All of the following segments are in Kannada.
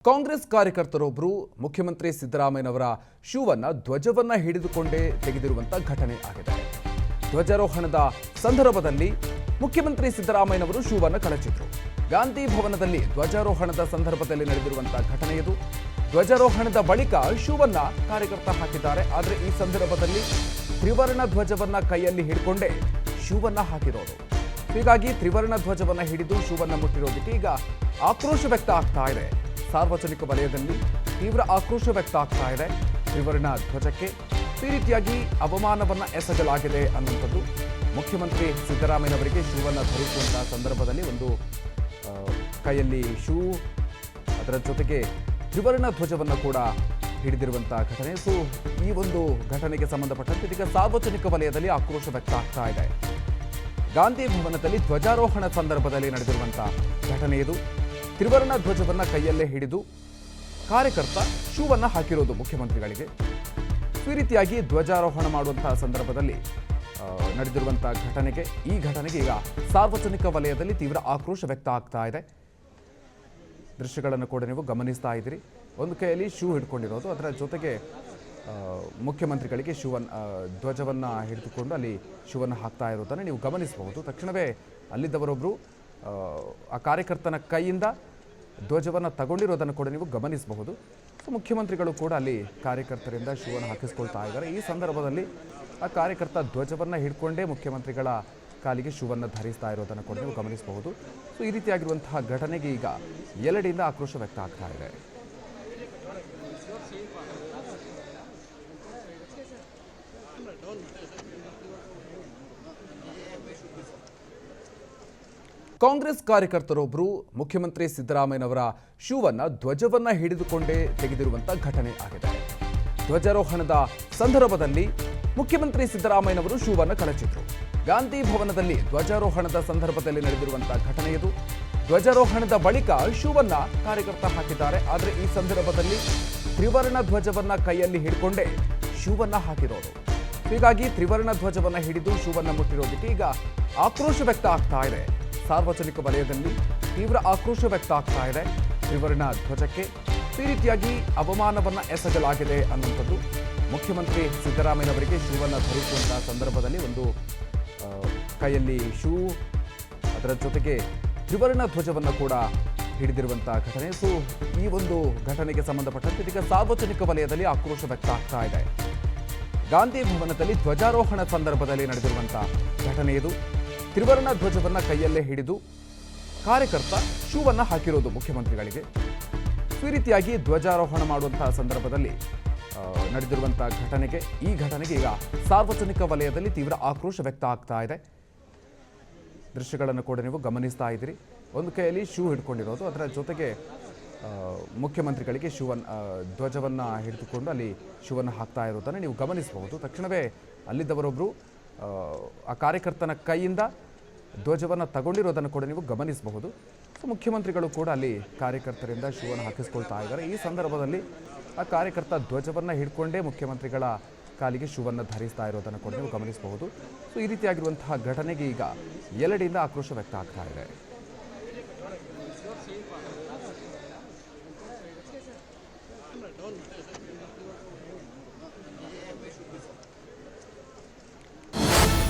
ಕಾಂಗ್ರೆಸ್ ಕಾರ್ಯಕರ್ತರೊಬ್ಬರು ಮುಖ್ಯಮಂತ್ರಿ ಸಿದ್ದರಾಮಯ್ಯನವರ ಶೂವನ್ನ ಧ್ವಜವನ್ನ ಹಿಡಿದುಕೊಂಡೇ ತೆಗೆದಿರುವಂತ ಘಟನೆ ಆಗಿದೆ. ಧ್ವಜಾರೋಹಣದ ಸಂದರ್ಭದಲ್ಲಿ ಮುಖ್ಯಮಂತ್ರಿ ಸಿದ್ದರಾಮಯ್ಯನವರು ಶೂವನ್ನ ಕಳಚಿದ್ರು. ಗಾಂಧಿ ಭವನದಲ್ಲಿ ಧ್ವಜಾರೋಹಣದ ಸಂದರ್ಭದಲ್ಲಿ ನಡೆದಿರುವಂತಹ ಘಟನೆ ಇದು. ಧ್ವಜಾರೋಹಣದ ಬಳಿಕ ಶೂವನ್ನ ಕಾರ್ಯಕರ್ತ ಹಾಕಿದ್ದಾರೆ. ಆದರೆ ಈ ಸಂದರ್ಭದಲ್ಲಿ ತ್ರಿವರ್ಣ ಧ್ವಜವನ್ನ ಕೈಯಲ್ಲಿ ಹಿಡ್ಕೊಂಡೇ ಶೂವನ್ನ ಹಾಕಿರೋದು. ಹೀಗಾಗಿ ತ್ರಿವರ್ಣ ಧ್ವಜವನ್ನ ಹಿಡಿದು ಶೂವನ್ನ ಮುಟ್ಟಿರೋದಕ್ಕೆ ಈಗ ಆಕ್ರೋಶ ವ್ಯಕ್ತ ಆಗ್ತಾ ಇದೆ. ಸಾರ್ವಜನಿಕ ವಲಯದಲ್ಲಿ ತೀವ್ರ ಆಕ್ರೋಶ ವ್ಯಕ್ತ ಆಗ್ತಾ ಇದೆ. ತ್ರಿವರ್ಣ ಧ್ವಜಕ್ಕೆ ಈ ರೀತಿಯಾಗಿ ಅವಮಾನವನ್ನ ಎಸಗಲಾಗಿದೆ ಅನ್ನುವಂಥದ್ದು. ಮುಖ್ಯಮಂತ್ರಿ ಸಿದ್ದರಾಮಯ್ಯನವರಿಗೆ ಶೂವನ್ನ ಧರಿಸುವಂತಹ ಸಂದರ್ಭದಲ್ಲಿ ಒಂದು ಕೈಯಲ್ಲಿ ಶೂ, ಅದರ ಜೊತೆಗೆ ತ್ರಿವರ್ಣ ಧ್ವಜವನ್ನು ಕೂಡ ಹಿಡಿದಿರುವಂತಹ ಘಟನೆ. ಸೊ ಈ ಒಂದು ಘಟನೆಗೆ ಸಂಬಂಧಪಟ್ಟಂತೆ ಇದೀಗ ಸಾರ್ವಜನಿಕ ವಲಯದಲ್ಲಿ ಆಕ್ರೋಶ ವ್ಯಕ್ತ ಆಗ್ತಾ ಇದೆ. ಗಾಂಧಿ ಭವನದಲ್ಲಿ ಧ್ವಜಾರೋಹಣ ಸಂದರ್ಭದಲ್ಲಿ ನಡೆದಿರುವಂತಹ ಘಟನೆ ಇದು. ತ್ರಿವರ್ಣ ಧ್ವಜವನ್ನ ಕೈಯಲ್ಲೇ ಹಿಡಿದು ಕಾರ್ಯಕರ್ತ ಶೂವನ್ನ ಹಾಕಿರೋದು ಮುಖ್ಯಮಂತ್ರಿಗಳಿಗೆ. ಈ ರೀತಿಯಾಗಿ ಧ್ವಜಾರೋಹಣ ಮಾಡುವಂತಹ ಸಂದರ್ಭದಲ್ಲಿ ನಡೆದಿರುವಂತಹ ಈ ಘಟನೆಗೆ ಈಗ ಸಾರ್ವಜನಿಕ ವಲಯದಲ್ಲಿ ತೀವ್ರ ಆಕ್ರೋಶ ವ್ಯಕ್ತ ಆಗ್ತಾ ಇದೆ. ದೃಶ್ಯಗಳನ್ನು ಕೂಡ ನೀವು ಗಮನಿಸ್ತಾ ಇದ್ದೀರಿ. ಒಂದು ಕೈಯಲ್ಲಿ ಶೂ ಹಿಡ್ಕೊಂಡಿರೋದು, ಅದರ ಜೊತೆಗೆ ಮುಖ್ಯಮಂತ್ರಿಗಳಿಗೆ ಧ್ವಜವನ್ನ ಹಿಡಿದುಕೊಂಡು ಅಲ್ಲಿ ಶೂವನ್ನು ಹಾಕ್ತಾ ಇರೋದನ್ನು ನೀವು ಗಮನಿಸಬಹುದು. ತಕ್ಷಣವೇ ಅಲ್ಲಿದ್ದವರೊಬ್ಬರು ಆ ಕಾರ್ಯಕರ್ತನ ಕೈಯಿಂದ ಧ್ವಜವನ್ನು ತಗೊಂಡಿರೋದನ್ನು ಕೂಡ ನೀವು ಗಮನಿಸಬಹುದು. ಸೊ ಮುಖ್ಯಮಂತ್ರಿಗಳು ಕೂಡ ಅಲ್ಲಿ ಕಾರ್ಯಕರ್ತರಿಂದ ಶೂವನ್ನು ಹಾಕಿಸ್ಕೊಳ್ತಾ ಇದ್ದಾರೆ. ಈ ಸಂದರ್ಭದಲ್ಲಿ ಆ ಕಾರ್ಯಕರ್ತ ಧ್ವಜವನ್ನು ಹಿಡ್ಕೊಂಡೇ ಮುಖ್ಯಮಂತ್ರಿಗಳ ಕಾಲಿಗೆ ಶೂವನ್ನು ಧರಿಸ್ತಾ ಇರೋದನ್ನು ಕೂಡ ನೀವು ಗಮನಿಸಬಹುದು. ಸೊ ಈ ರೀತಿಯಾಗಿರುವಂತಹ ಘಟನೆಗೆ ಈಗ ಎಲ್ಲೆಡೆಯಿಂದ ಆಕ್ರೋಶ ವ್ಯಕ್ತ ಆಗ್ತಾ ಇದೆ. ಕಾಂಗ್ರೆಸ್ ಕಾರ್ಯಕರ್ತರೊಬ್ಬರು ಮುಖ್ಯಮಂತ್ರಿ ಸಿದ್ದರಾಮಯ್ಯನವರ ಶೂವನ್ನ ಧ್ವಜವನ್ನ ಹಿಡಿದುಕೊಂಡೇ ತೆಗೆದಿರುವಂತಹ ಘಟನೆ ಆಗಿದೆ. ಧ್ವಜಾರೋಹಣದ ಸಂದರ್ಭದಲ್ಲಿ ಮುಖ್ಯಮಂತ್ರಿ ಸಿದ್ದರಾಮಯ್ಯನವರು ಶೂವನ್ನ ಕಳಚಿದ್ರು. ಗಾಂಧಿ ಭವನದಲ್ಲಿ ಧ್ವಜಾರೋಹಣದ ಸಂದರ್ಭದಲ್ಲಿ ನಡೆದಿರುವಂತಹ ಘಟನೆ ಇದು. ಧ್ವಜಾರೋಹಣದ ಬಳಿಕ ಶೂವನ್ನ ಕಾರ್ಯಕರ್ತ ಹಾಕಿದ್ದಾರೆ. ಆದರೆ ಈ ಸಂದರ್ಭದಲ್ಲಿ ತ್ರಿವರ್ಣ ಧ್ವಜವನ್ನ ಕೈಯಲ್ಲಿ ಹಿಡ್ಕೊಂಡೇ ಶೂವನ್ನ ಹಾಕಿರೋದು. ಹೀಗಾಗಿ ತ್ರಿವರ್ಣ ಧ್ವಜವನ್ನ ಹಿಡಿದು ಶೂವನ್ನ ಮುಟ್ಟಿರೋದಕ್ಕೆ ಈಗ ಆಕ್ರೋಶ ವ್ಯಕ್ತ ಆಗ್ತಾ ಇದೆ. ಸಾರ್ವಜನಿಕ ವಲಯದಲ್ಲಿ ತೀವ್ರ ಆಕ್ರೋಶ ವ್ಯಕ್ತ ಆಗ್ತಾ ಇದೆ. ತ್ರಿವರ್ಣ ಧ್ವಜಕ್ಕೆ ಈ ರೀತಿಯಾಗಿ ಅವಮಾನವನ್ನ ಎಸಗಲಾಗಿದೆ ಅನ್ನುವಂಥದ್ದು. ಮುಖ್ಯಮಂತ್ರಿ ಸಿದ್ದರಾಮಯ್ಯನವರಿಗೆ ಶೂವನ್ನು ಧರಿಸುವಂತಹ ಸಂದರ್ಭದಲ್ಲಿ ಒಂದು ಕೈಯಲ್ಲಿ ಶೂ, ಅದರ ಜೊತೆಗೆ ತ್ರಿವರ್ಣ ಧ್ವಜವನ್ನು ಕೂಡ ಹಿಡಿದಿರುವಂತಹ ಘಟನೆ. ಸೊ ಈ ಒಂದು ಘಟನೆಗೆ ಸಂಬಂಧಪಟ್ಟಂತೆ ಇದೀಗ ಸಾರ್ವಜನಿಕ ವಲಯದಲ್ಲಿ ಆಕ್ರೋಶ ವ್ಯಕ್ತ ಆಗ್ತಾ ಇದೆ. ಗಾಂಧಿ ಭವನದಲ್ಲಿ ಧ್ವಜಾರೋಹಣ ಸಂದರ್ಭದಲ್ಲಿ ನಡೆದಿರುವಂತಹ ಘಟನೆ ಇದು. ತ್ರಿವರ್ಣ ಧ್ವಜವನ್ನ ಕೈಯಲ್ಲೇ ಹಿಡಿದು ಕಾರ್ಯಕರ್ತ ಶೂವನ್ನ ಹಾಕಿರೋದು ಮುಖ್ಯಮಂತ್ರಿಗಳಿಗೆ. ಈ ರೀತಿಯಾಗಿ ಧ್ವಜಾರೋಹಣ ಮಾಡುವಂತಹ ಸಂದರ್ಭದಲ್ಲಿ ನಡೆದಿರುವಂತಹ ಈ ಘಟನೆಗೆ ಈಗ ಸಾರ್ವಜನಿಕ ವಲಯದಲ್ಲಿ ತೀವ್ರ ಆಕ್ರೋಶ ವ್ಯಕ್ತ ಆಗ್ತಾ ಇದೆ. ದೃಶ್ಯಗಳನ್ನು ಕೂಡ ನೀವು ಗಮನಿಸ್ತಾ ಇದ್ದೀರಿ. ಒಂದು ಕೈಯಲ್ಲಿ ಶೂ ಹಿಡ್ಕೊಂಡಿರೋದು, ಅದರ ಜೊತೆಗೆ ಮುಖ್ಯಮಂತ್ರಿಗಳಿಗೆ ಧ್ವಜವನ್ನ ಹಿಡಿದುಕೊಂಡು ಅಲ್ಲಿ ಶೂವನ್ನು ಹಾಕ್ತಾ ಇರೋದನ್ನು ನೀವು ಗಮನಿಸಬಹುದು. ತಕ್ಷಣವೇ ಅಲ್ಲಿದ್ದವರೊಬ್ಬರು ಆ ಕಾರ್ಯಕರ್ತನ ಕೈಯಿಂದ ಧ್ವಜವನ್ನು ತಗೊಂಡಿರೋದನ್ನು ಕೂಡ ನೀವು ಗಮನಿಸಬಹುದು. ಸೊ ಮುಖ್ಯಮಂತ್ರಿಗಳು ಕೂಡ ಅಲ್ಲಿ ಕಾರ್ಯಕರ್ತರಿಂದ ಶೂವನ್ನು ಹಾಕಿಸ್ಕೊಳ್ತಾ ಇದ್ದಾರೆ. ಈ ಸಂದರ್ಭದಲ್ಲಿ ಆ ಕಾರ್ಯಕರ್ತ ಧ್ವಜವನ್ನು ಹಿಡ್ಕೊಂಡೇ ಮುಖ್ಯಮಂತ್ರಿಗಳ ಕಾಲಿಗೆ ಶೂವನ್ನು ಧರಿಸ್ತಾ ಇರೋದನ್ನು ಕೂಡ ನೀವು ಗಮನಿಸಬಹುದು. ಸೊ ಈ ರೀತಿಯಾಗಿರುವಂತಹ ಘಟನೆಗೆ ಈಗ ಎಲ್ಲೆಡೆಯಿಂದ ಆಕ್ರೋಶ ವ್ಯಕ್ತ ಆಗ್ತಾ ಇದೆ.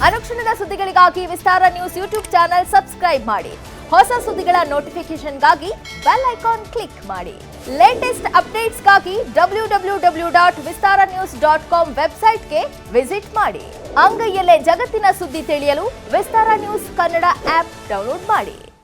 ಅನುಕ್ಷಣದ ಸುದ್ದಿಗಳಿಗಾಗಿ ವಿಸ್ತಾರ ನ್ಯೂಸ್ ಯೂಟ್ಯೂಬ್ ಚಾನೆಲ್ ಸಬ್ಸ್ಕ್ರೈಬ್ ಮಾಡಿ. ಹೊಸ ಸುದ್ದಿಗಳ ನೋಟಿಫಿಕೇಶನ್ಗಾಗಿ ಬೆಲ್ ಐಕಾನ್ ಕ್ಲಿಕ್ ಮಾಡಿ. ಲೇಟೆಸ್ಟ್ ಅಪ್ಡೇಟ್ಸ್ಗಾಗಿ www.vistaranews.com ವೆಬ್ಸೈಟ್ಗೆ ವಿಸಿಟ್ ಮಾಡಿ. ಅಂಗೈಯಲ್ಲೇ ಜಗತ್ತಿನ ಸುದ್ದಿ ತಿಳಿಯಲು ವಿಸ್ತಾರ ನ್ಯೂಸ್ ಕನ್ನಡ ಆಪ್ ಡೌನ್ಲೋಡ್ ಮಾಡಿ.